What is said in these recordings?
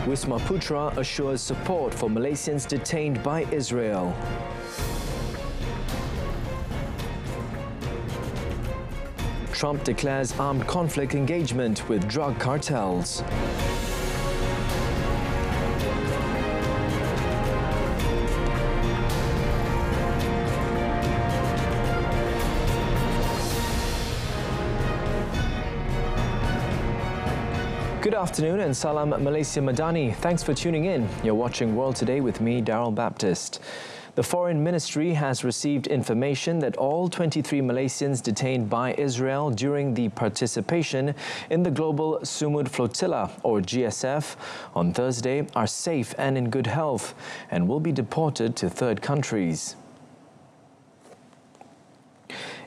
Wisma Putra assures support for Malaysians detained by Israel. Trump declares armed conflict engagement with drug cartels. Good afternoon and salam Malaysia Madani. Thanks for tuning in. You're watching World Today with me, Daryl Baptist. The Foreign Ministry has received information that all 23 Malaysians detained by Israel during the participation in the Global Sumud Flotilla, or GSF, on Thursday are safe and in good health and will be deported to third countries.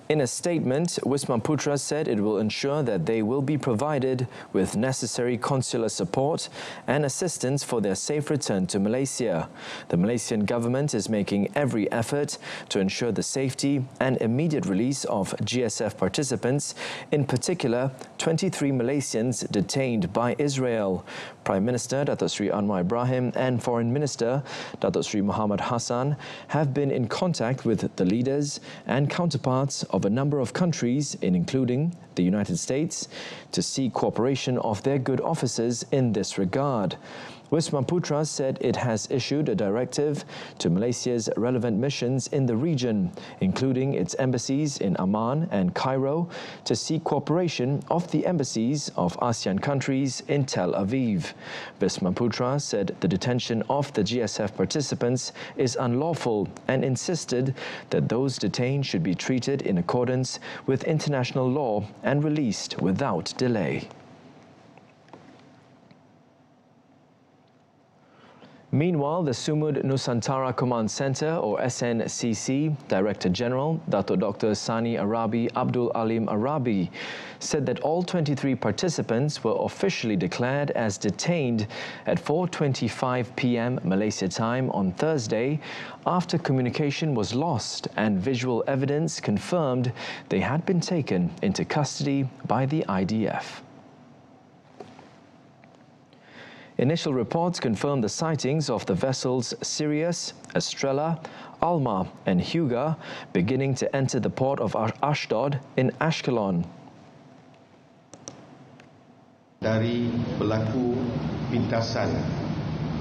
In a statement, Wisma Putra said it will ensure that they will be provided with necessary consular support and assistance for their safe return to Malaysia. The Malaysian government is making every effort to ensure the safety and immediate release of GSF participants, in particular 23 Malaysians detained by Israel. Prime Minister Datuk Seri Anwar Ibrahim and Foreign Minister Datuk Seri Muhammad Hassan have been in contact with the leaders and counterparts of a number of countries, including the United States, to seek cooperation of their good officers in this regard. Wisma Putra said it has issued a directive to Malaysia's relevant missions in the region, including its embassies in Amman and Cairo, to seek cooperation of the embassies of ASEAN countries in Tel Aviv. Wisma Putra said the detention of the GSF participants is unlawful and insisted that those detained should be treated in accordance with international law and released without delay. Meanwhile, the Sumud Nusantara Command Centre, or SNCC, Director General Datuk Dr. Sani Arabi Abdul Alim Arabi, said that all 23 participants were officially declared as detained at 4:25 p.m. Malaysia time on Thursday after communication was lost and visual evidence confirmed they had been taken into custody by the IDF. Initial reports confirmed the sightings of the vessels Sirius, Estrella, Alma and Huga beginning to enter the port of Ashdod in Ashkelon. Dari pelaku pintasan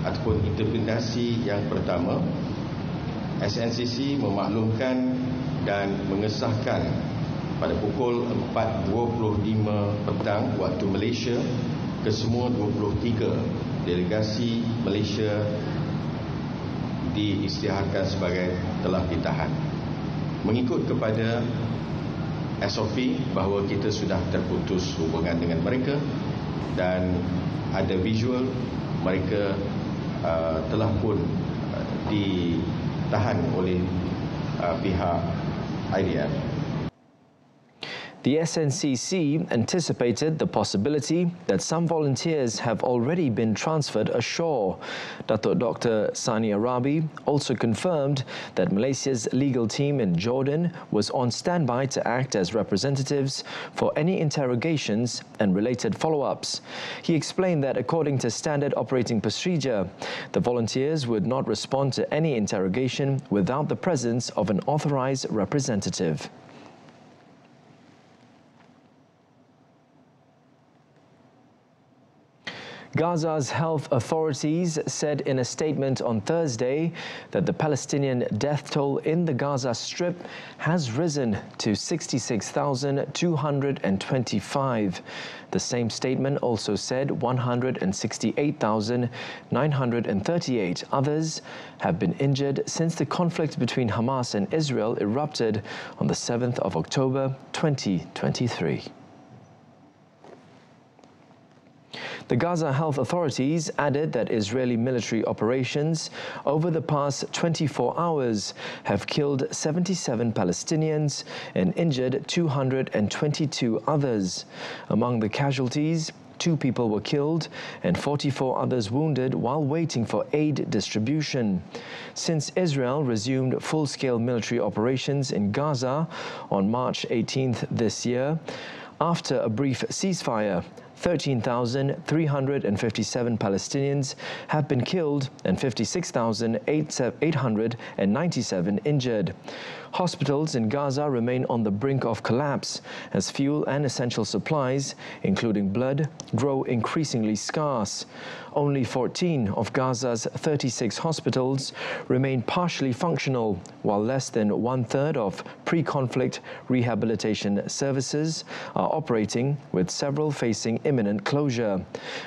ataupun interpretasi yang pertama, SNCC memaklumkan dan mengesahkan pada pukul 4.25 petang waktu Malaysia kesemua 23 delegasi Malaysia diisytiharkan sebagai telah ditahan. Mengikut kepada SOP bahawa kita sudah terputus hubungan dengan mereka dan ada visual mereka telah pun ditahan oleh pihak IDF. The SNCC anticipated the possibility that some volunteers have already been transferred ashore. Datuk Dr. Sani Arabi also confirmed that Malaysia's legal team in Jordan was on standby to act as representatives for any interrogations and related follow-ups. He explained that according to standard operating procedure, the volunteers would not respond to any interrogation without the presence of an authorized representative. Gaza's health authorities said in a statement on Thursday that the Palestinian death toll in the Gaza Strip has risen to 66,225. The same statement also said 168,938 others have been injured since the conflict between Hamas and Israel erupted on the 7th of October 2023. The Gaza health authorities added that Israeli military operations over the past 24 hours have killed 77 Palestinians and injured 222 others. Among the casualties, 2 people were killed and 44 others wounded while waiting for aid distribution. Since Israel resumed full-scale military operations in Gaza on March 18th this year, after a brief ceasefire, 13,357 Palestinians have been killed and 56,897 injured. Hospitals in Gaza remain on the brink of collapse as fuel and essential supplies, including blood, grow increasingly scarce. Only 14 of Gaza's 36 hospitals remain partially functional, while less than one-third of pre-conflict rehabilitation services are operating, with several facing imminent closure.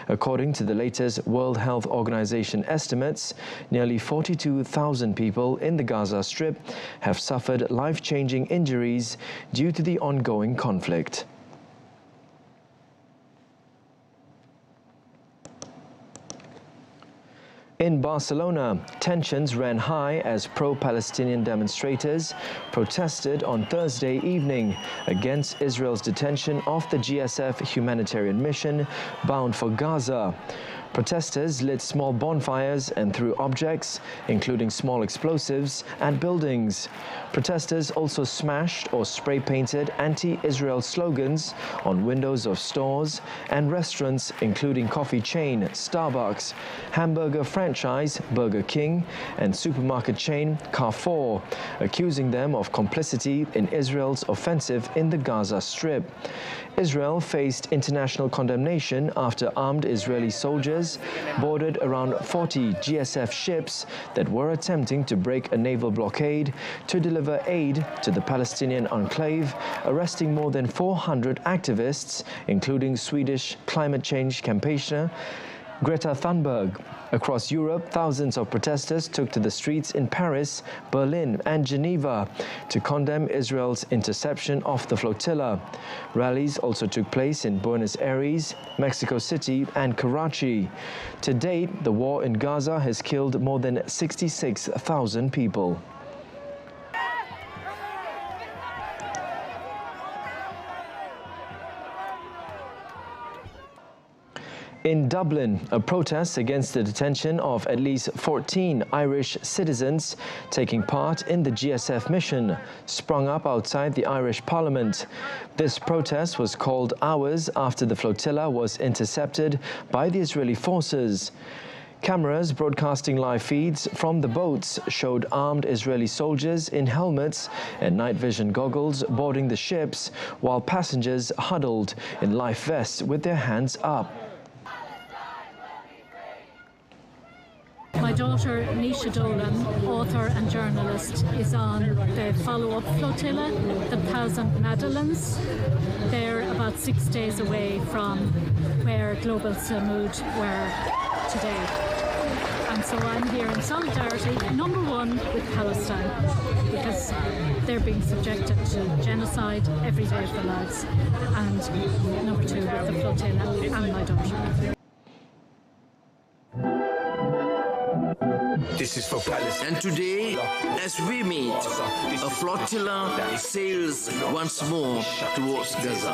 According to the latest World Health Organization estimates, nearly 42,000 people in the Gaza Strip have suffered life-changing injuries due to the ongoing conflict. In Barcelona, tensions ran high as pro-Palestinian demonstrators protested on Thursday evening against Israel's detention of the GSF humanitarian mission bound for Gaza. Protesters lit small bonfires and threw objects, including small explosives, at buildings. Protesters also smashed or spray-painted anti-Israel slogans on windows of stores and restaurants, including coffee chain Starbucks, hamburger franchise Burger King, and supermarket chain Carrefour, accusing them of complicity in Israel's offensive in the Gaza Strip. Israel faced international condemnation after armed Israeli soldiers boarded around 40 GSF ships that were attempting to break a naval blockade to deliver aid to the Palestinian enclave, arresting more than 400 activists, including Swedish climate change campaigner Greta Thunberg. Across Europe, thousands of protesters took to the streets in Paris, Berlin and Geneva to condemn Israel's interception of the flotilla. Rallies also took place in Buenos Aires, Mexico City and Karachi. To date, the war in Gaza has killed more than 66,000 people. In Dublin, a protest against the detention of at least 14 Irish citizens taking part in the GSF mission sprung up outside the Irish Parliament. This protest was called hours after the flotilla was intercepted by the Israeli forces. Cameras broadcasting live feeds from the boats showed armed Israeli soldiers in helmets and night vision goggles boarding the ships, while passengers huddled in life vests with their hands up. My daughter, Nisha Dolan, author and journalist, is on the follow-up flotilla, the Thousand Madeleines. They're about 6 days away from where Global Samud were today. And so I'm here in solidarity, number one, with Palestine, because they're being subjected to genocide every day of their lives, and number two, with the flotilla and my daughter. This is for Palestine. And today, as we meet, a flotilla sails once more towards Gaza,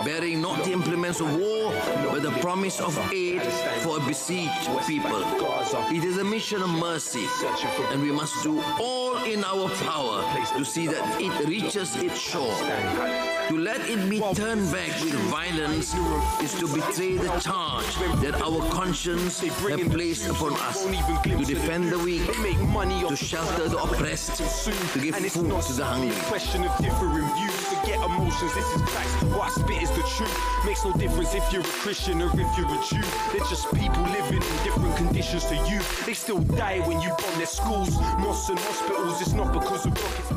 bearing not the implements of war, but the promise of aid for a besieged people. It is a mission of mercy, and we must do all in our power to see that it reaches its shore. To let it be turned back with violence is to betray the charge that our conscience have placed upon us, to defend the weak, to shelter the oppressed, to give food to the hungry. Question of differing views, forget emotions, this is facts. What I spit is the truth. Makes no difference if you're a Christian or if you're a Jew. They're just people living in different conditions to you. They still die when you bomb their schools, mosques and hospitals. It's not because of rockets.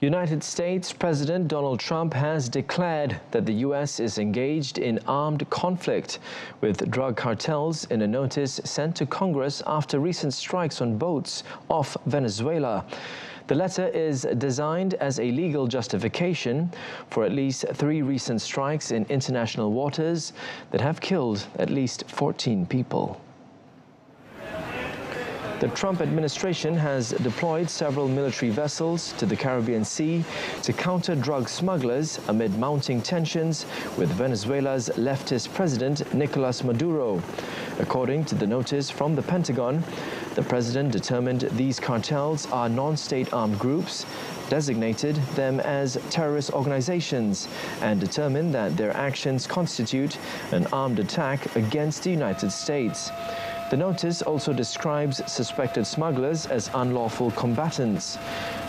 United States President Donald Trump has declared that the U.S. is engaged in armed conflict with drug cartels in a notice sent to Congress after recent strikes on boats off Venezuela. The letter is designed as a legal justification for at least 3 recent strikes in international waters that have killed at least 14 people. The Trump administration has deployed several military vessels to the Caribbean Sea to counter drug smugglers amid mounting tensions with Venezuela's leftist president, Nicolas Maduro. According to the notice from the Pentagon, the president determined these cartels are non-state armed groups designated them as terrorist organizations and determined that their actions constitute an armed attack against the United States. The notice also describes suspected smugglers as unlawful combatants.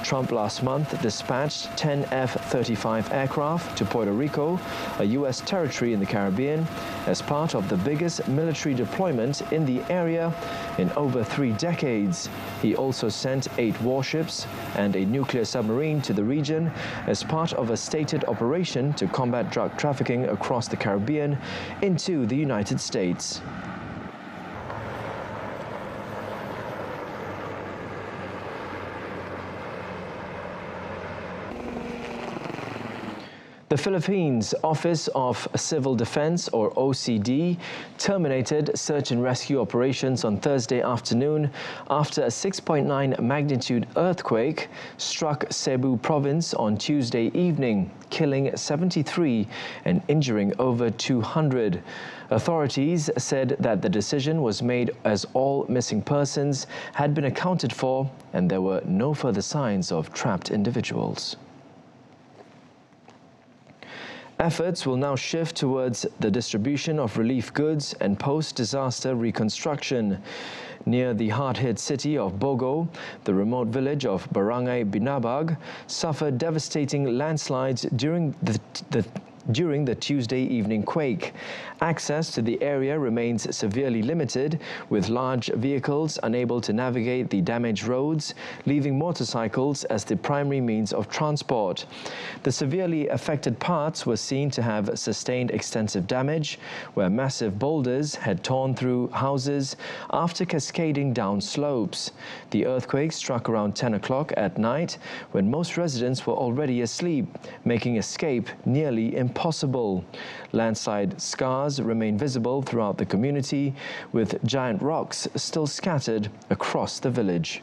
Trump last month dispatched 10 F-35 aircraft to Puerto Rico, a U.S. territory in the Caribbean, as part of the biggest military deployment in the area in over 3 decades. He also sent 8 warships and a nuclear submarine to the region as part of a stated operation to combat drug trafficking across the Caribbean into the United States. The Philippines Office of Civil Defense, or OCD, terminated search and rescue operations on Thursday afternoon after a 6.9 magnitude earthquake struck Cebu province on Tuesday evening, killing 73 and injuring over 200. Authorities said that the decision was made as all missing persons had been accounted for and there were no further signs of trapped individuals. Efforts will now shift towards the distribution of relief goods and post-disaster reconstruction. Near the hard-hit city of Bogo, the remote village of Barangay Binabag suffered devastating landslides during the Tuesday evening quake. Access to the area remains severely limited, with large vehicles unable to navigate the damaged roads, leaving motorcycles as the primary means of transport. The severely affected parts were seen to have sustained extensive damage, where massive boulders had torn through houses after cascading down slopes. The earthquake struck around 10 o'clock at night, when most residents were already asleep, making escape nearly impossible. Landslide scars remain visible throughout the community, with giant rocks still scattered across the village.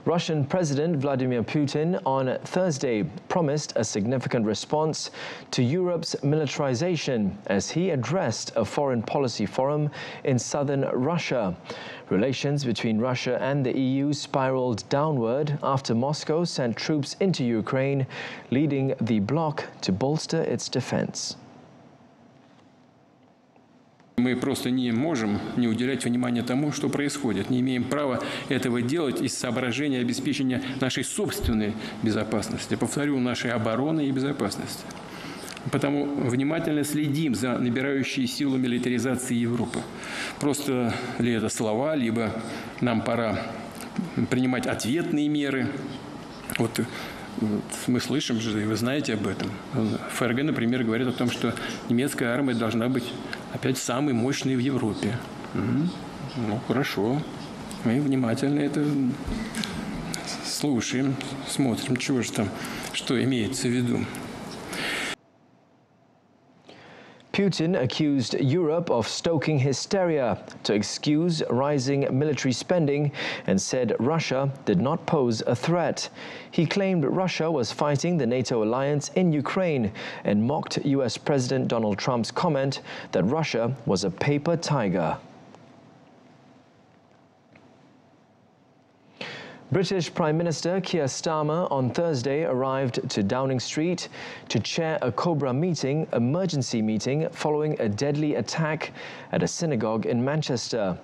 Russian President Vladimir Putin on Thursday promised a significant response to Europe's militarization as he addressed a foreign policy forum in southern Russia. Relations between Russia and the EU spiraled downward after Moscow sent troops into Ukraine, leading the bloc to bolster its defense. Мы просто не можем не уделять внимания тому, что происходит. Не имеем права этого делать из соображения обеспечения нашей собственной безопасности. Повторю, нашей обороны и безопасности. Потому внимательно следим за набирающей силу милитаризации Европы. Просто ли это слова, либо нам пора принимать ответные меры. Вот мы слышим же, и вы знаете об этом. ФРГ, например, говорит о том, что немецкая армия должна быть опять самой мощной в Европе. Ну, хорошо. Мы внимательно это слушаем, смотрим, чего же там, что имеется в виду. Putin accused Europe of stoking hysteria to excuse rising military spending and said Russia did not pose a threat. He claimed Russia was fighting the NATO alliance in Ukraine and mocked US President Donald Trump's comment that Russia was a paper tiger. British Prime Minister Keir Starmer on Thursday arrived to Downing Street to chair a Cobra meeting, emergency meeting, following a deadly attack at a synagogue in Manchester.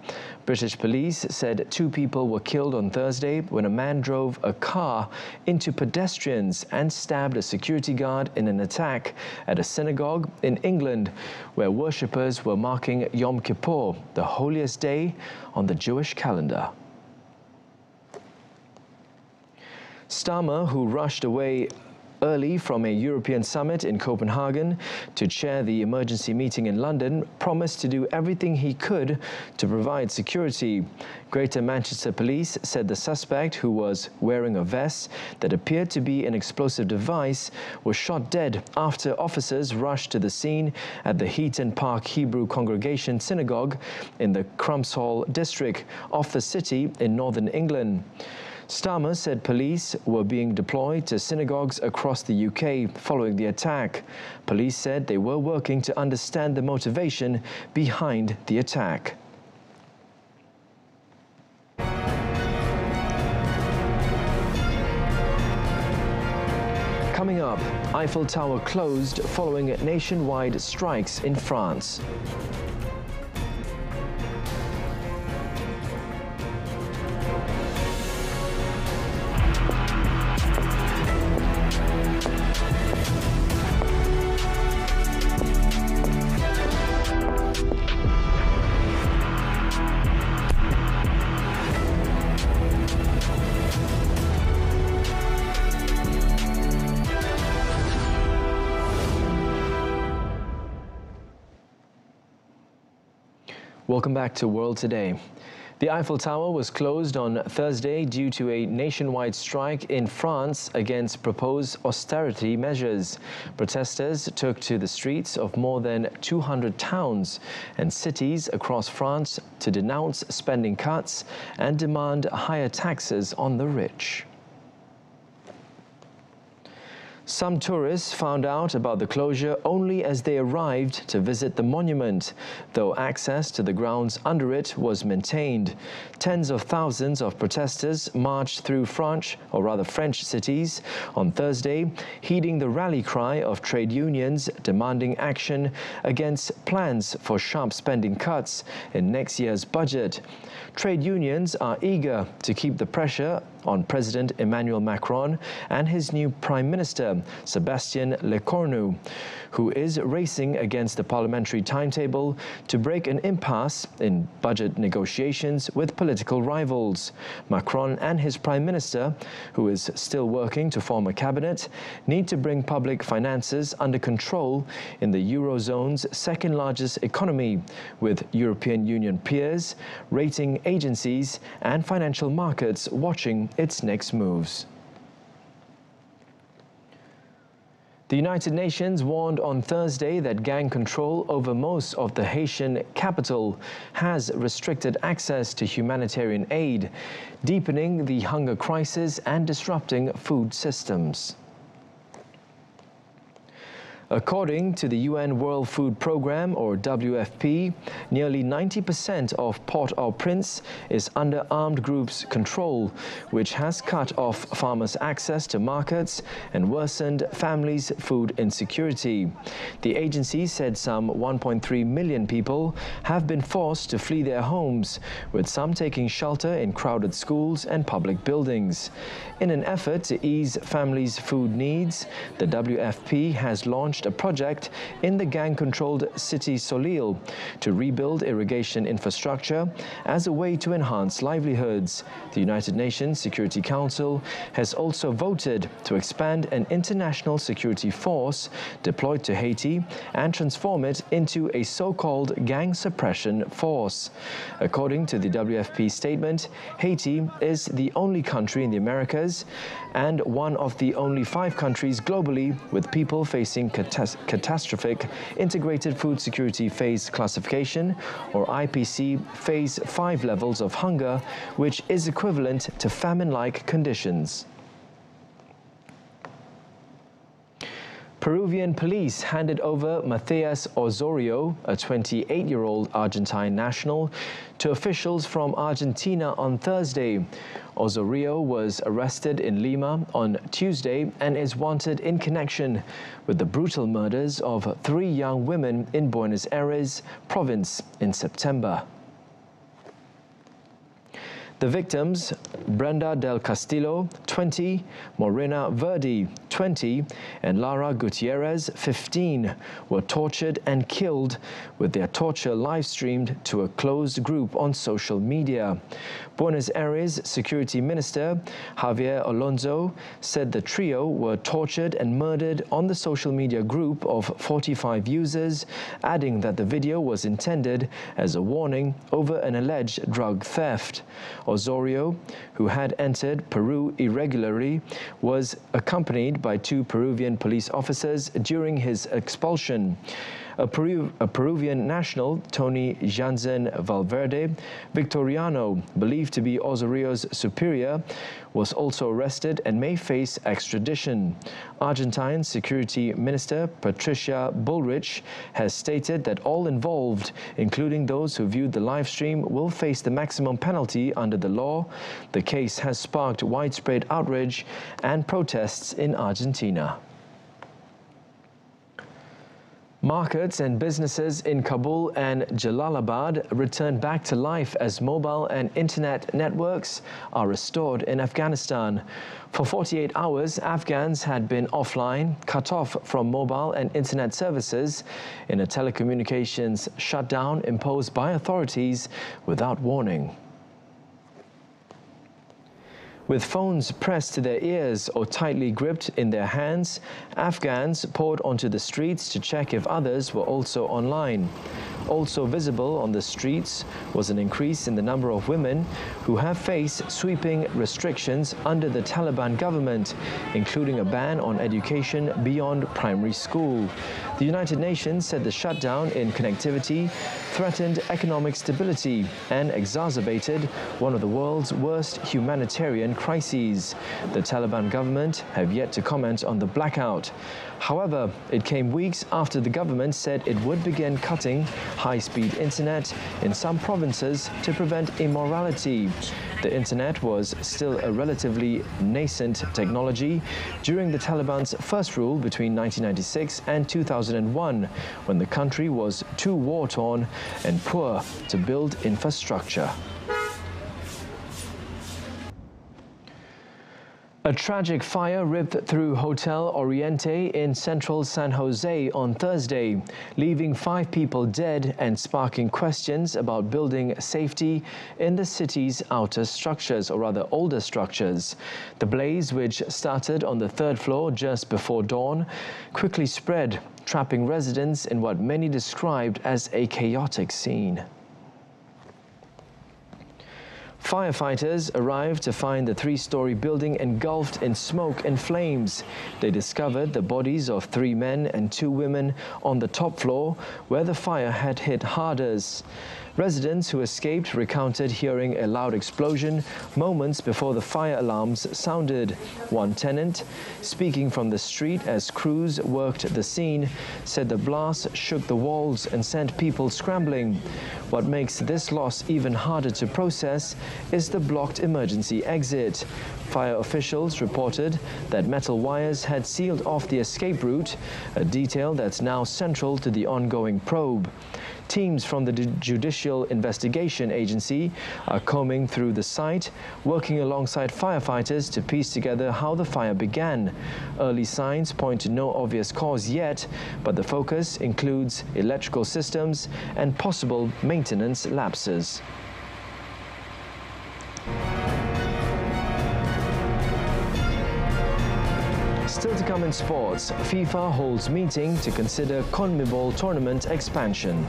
British police said 2 people were killed on Thursday when a man drove a car into pedestrians and stabbed a security guard in an attack at a synagogue in England, where worshippers were marking Yom Kippur, the holiest day on the Jewish calendar. Starmer, who rushed away early from a European summit in Copenhagen to chair the emergency meeting in London, promised to do everything he could to provide security. Greater Manchester Police said the suspect, who was wearing a vest that appeared to be an explosive device, was shot dead after officers rushed to the scene at the Heaton Park Hebrew Congregation Synagogue in the Crumpshall district of the city in northern England. Starmer said police were being deployed to synagogues across the UK following the attack. Police said they were working to understand the motivation behind the attack. Eiffel Tower closed following nationwide strikes in France. Welcome back to World Today. The Eiffel Tower was closed on Thursday due to a nationwide strike in France against proposed austerity measures. Protesters took to the streets of more than 200 towns and cities across France to denounce spending cuts and demand higher taxes on the rich. Some tourists found out about the closure only as they arrived to visit the monument, though access to the grounds under it was maintained. Tens of thousands of protesters marched through French cities on Thursday, heeding the rally cry of trade unions demanding action against plans for sharp spending cuts in next year's budget. Trade unions are eager to keep the pressure on President Emmanuel Macron and his new Prime Minister, Sébastien Lecornu, who is racing against the parliamentary timetable to break an impasse in budget negotiations with political rivals. Macron and his Prime Minister, who is still working to form a cabinet, need to bring public finances under control in the Eurozone's second-largest economy, with European Union peers, rating agencies and financial markets watching its next moves. The United Nations warned on Thursday that gang control over most of the Haitian capital has restricted access to humanitarian aid, deepening the hunger crisis and disrupting food systems. According to the UN World Food Programme, or WFP, nearly 90% of Port-au-Prince is under armed groups' control, which has cut off farmers' access to markets and worsened families' food insecurity. The agency said some 1.3 million people have been forced to flee their homes, with some taking shelter in crowded schools and public buildings. In an effort to ease families' food needs, the WFP has launched a project in the gang-controlled city Solil to rebuild irrigation infrastructure as a way to enhance livelihoods. The United Nations Security Council has also voted to expand an international security force deployed to Haiti and transform it into a so-called gang suppression force. According to the WFP statement, Haiti is the only country in the Americas and one of the only 5 countries globally with people facing catastrophic Integrated Food Security Phase Classification, or IPC Phase 5 levels of hunger, which is equivalent to famine-like conditions. Peruvian police handed over Matías Osorio, a 28-year-old Argentine national, to officials from Argentina on Thursday. Osorio was arrested in Lima on Tuesday and is wanted in connection with the brutal murders of 3 young women in Buenos Aires province in September. The victims, Brenda del Castillo, 20, Morena Verdi, 20, and Lara Gutierrez, 15, were tortured and killed, with their torture live-streamed to a closed group on social media. Buenos Aires Security Minister Javier Alonso said the trio were tortured and murdered on the social media group of 45 users, adding that the video was intended as a warning over an alleged drug theft. Osorio, who had entered Peru irregularly, was accompanied by 2 Peruvian police officers during his expulsion. A Peruvian national, Tony Jansen Valverde Victoriano, believed to be Osorio's superior, was also arrested and may face extradition. Argentine Security Minister Patricia Bullrich has stated that all involved, including those who viewed the live stream, will face the maximum penalty under the law. The case has sparked widespread outrage and protests in Argentina. Markets and businesses in Kabul and Jalalabad returned back to life as mobile and internet networks are restored in Afghanistan. For 48 hours, Afghans had been offline, cut off from mobile and internet services in a telecommunications shutdown imposed by authorities without warning. With phones pressed to their ears or tightly gripped in their hands, Afghans poured onto the streets to check if others were also online. Also visible on the streets was an increase in the number of women who have faced sweeping restrictions under the Taliban government, including a ban on education beyond primary school. The United Nations said the shutdown in connectivity threatened economic stability and exacerbated one of the world's worst humanitarian crises. The Taliban government have yet to comment on the blackout. However, it came weeks after the government said it would begin cutting high-speed internet in some provinces to prevent immorality. The internet was still a relatively nascent technology during the Taliban's first rule between 1996 and 2001, when the country was too war-torn and poor to build infrastructure. A tragic fire ripped through Hotel Oriente in central San Jose on Thursday, leaving 5 people dead and sparking questions about building safety in the city's outer structures, or rather older structures. The blaze, which started on the 3rd floor just before dawn, quickly spread, trapping residents in what many described as a chaotic scene. Firefighters arrived to find the 3-story building engulfed in smoke and flames. They discovered the bodies of 3 men and 2 women on the top floor, where the fire had hit hardest. Residents who escaped recounted hearing a loud explosion moments before the fire alarms sounded. One tenant, speaking from the street as crews worked the scene, said the blast shook the walls and sent people scrambling. What makes this loss even harder to process is the blocked emergency exit. Fire officials reported that metal wires had sealed off the escape route, a detail that's now central to the ongoing probe. Teams from the Judicial Investigation Agency are combing through the site, working alongside firefighters to piece together how the fire began. Early signs point to no obvious cause yet, but the focus includes electrical systems and possible maintenance lapses. Still to come in sports, FIFA holds meeting to consider CONMEBOL tournament expansion.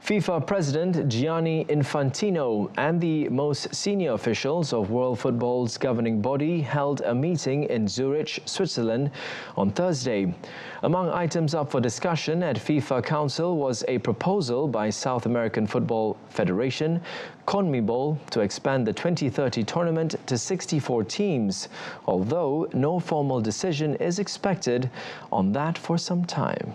FIFA President Gianni Infantino and the most senior officials of World Football's governing body held a meeting in Zurich, Switzerland on Thursday. Among items up for discussion at FIFA Council was a proposal by South American Football Federation, CONMEBOL, to expand the 2030 tournament to 64 teams, although no formal decision is expected on that for some time.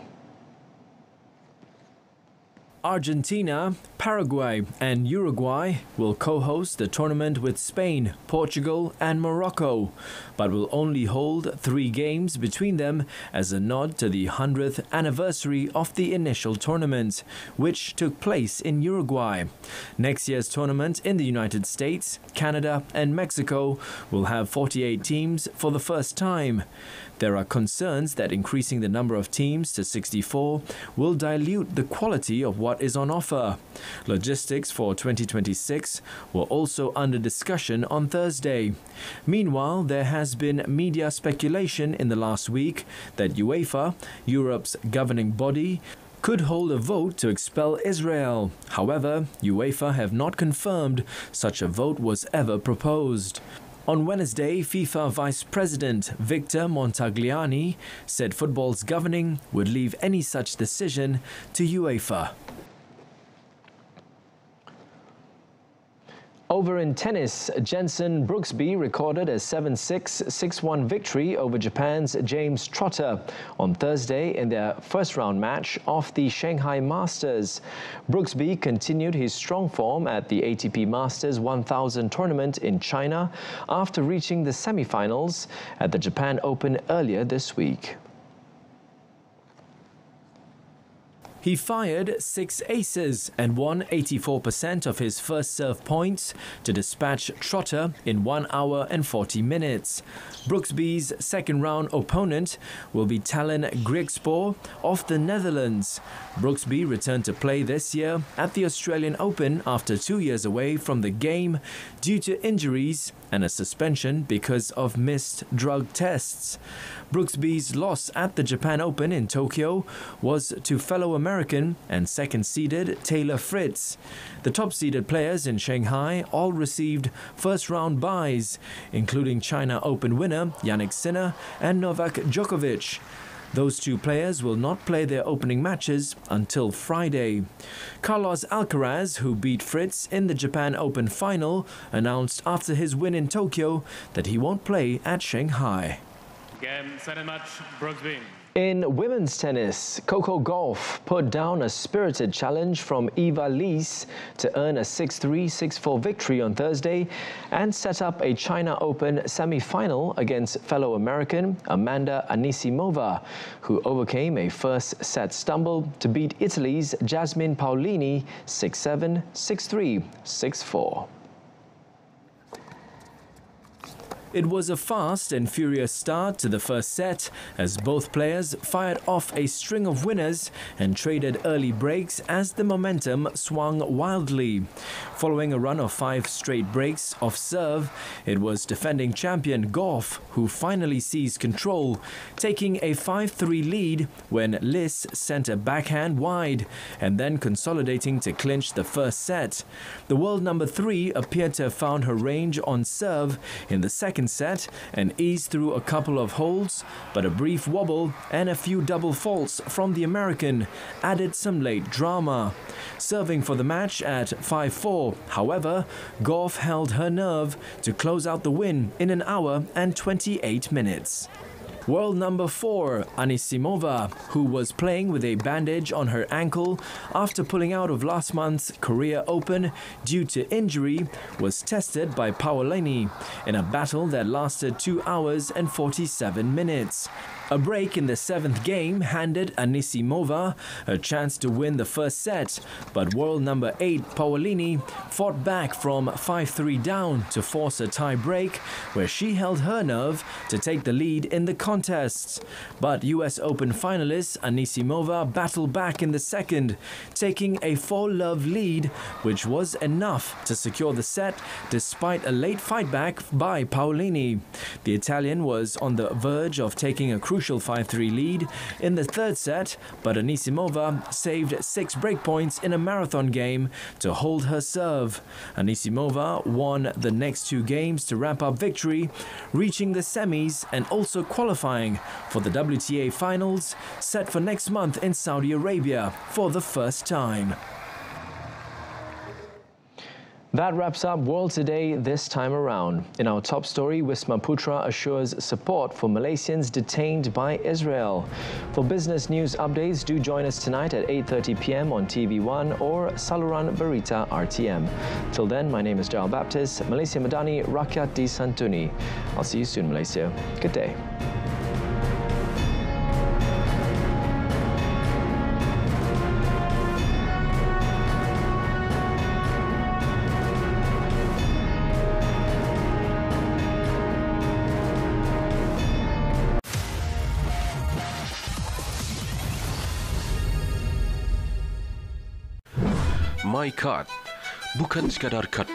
Argentina, Paraguay and Uruguay will co-host the tournament with Spain, Portugal and Morocco, but will only hold 3 games between them as a nod to the 100th anniversary of the initial tournament, which took place in Uruguay. Next year's tournament in the United States, Canada and Mexico will have 48 teams for the first time. There are concerns that increasing the number of teams to 64 will dilute the quality of what is on offer. Logistics for 2026 were also under discussion on Thursday. Meanwhile, there has been media speculation in the last week that UEFA, Europe's governing body, could hold a vote to expel Israel. However, UEFA have not confirmed such a vote was ever proposed. On Wednesday, FIFA Vice President Victor Montagliani said football's governing would leave any such decision to UEFA. Over in tennis, Jensen Brooksby recorded a 7-6, 6-1 victory over Japan's James Trotter on Thursday in their first-round match of the Shanghai Masters. Brooksby continued his strong form at the ATP Masters 1000 tournament in China after reaching the semi-finals at the Japan Open earlier this week. He fired 6 aces and won 84% of his first serve points to dispatch Trotter in 1 hour and 40 minutes. Brooksby's second-round opponent will be Talon Griekspoor of the Netherlands. Brooksby returned to play this year at the Australian Open after 2 years away from the game due to injuries and a suspension because of missed drug tests. Brooksby's loss at the Japan Open in Tokyo was to fellow American and second-seeded Taylor Fritz. The top-seeded players in Shanghai all received first-round byes, including China Open winner Jannik Sinner and Novak Djokovic. Those two players will not play their opening matches until Friday. Carlos Alcaraz, who beat Fritz in the Japan Open final, announced after his win in Tokyo that he won't play at Shanghai. Game, set and match, Brooksby. In women's tennis, Coco Gauff put down a spirited challenge from Eva Lees to earn a 6-3, 6-4 victory on Thursday and set up a China Open semi-final against fellow American Amanda Anisimova, who overcame a first-set stumble to beat Italy's Jasmine Paolini 6-7, 6-3, 6-4. It was a fast and furious start to the first set as both players fired off a string of winners and traded early breaks as the momentum swung wildly. Following a run of 5 straight breaks off serve, it was defending champion Gauff who finally seized control, taking a 5-3 lead when Liz sent a backhand wide and then consolidating to clinch the first set. The world number 3 appeared to have found her range on serve in the second set and eased through a couple of holds, but a brief wobble and a few double faults from the American added some late drama. Serving for the match at 5-4, however, Gauff held her nerve to close out the win in 1 hour and 28 minutes. World number 4, Anisimova, who was playing with a bandage on her ankle after pulling out of last month's Korea Open due to injury, was tested by Paolini in a battle that lasted 2 hours and 47 minutes. A break in the 7th game handed Anisimova a chance to win the first set, but world number 8 Paolini fought back from 5-3 down to force a tie break, where she held her nerve to take the lead in the contests. But US Open finalist Anisimova battled back in the second, taking a 4-love lead, which was enough to secure the set despite a late fightback by Paolini. The Italian was on the verge of taking a crucial 5-3 lead in the third set, but Anisimova saved 6 breakpoints in a marathon game to hold her serve. Anisimova won the next 2 games to wrap up victory, reaching the semis and also qualifying for the WTA finals set for next month in Saudi Arabia for the first time. That wraps up World Today this time around. In our top story, Wisma Putra assures support for Malaysians detained by Israel. For business news updates, do join us tonight at 8:30 p.m. on TV1 or saluran Berita RTM. Till then, my name is Jal Baptist, Malaysia Madani, Rakyat Disantuni. I'll see you soon, Malaysia. Good day. My Card bukan sekadar kad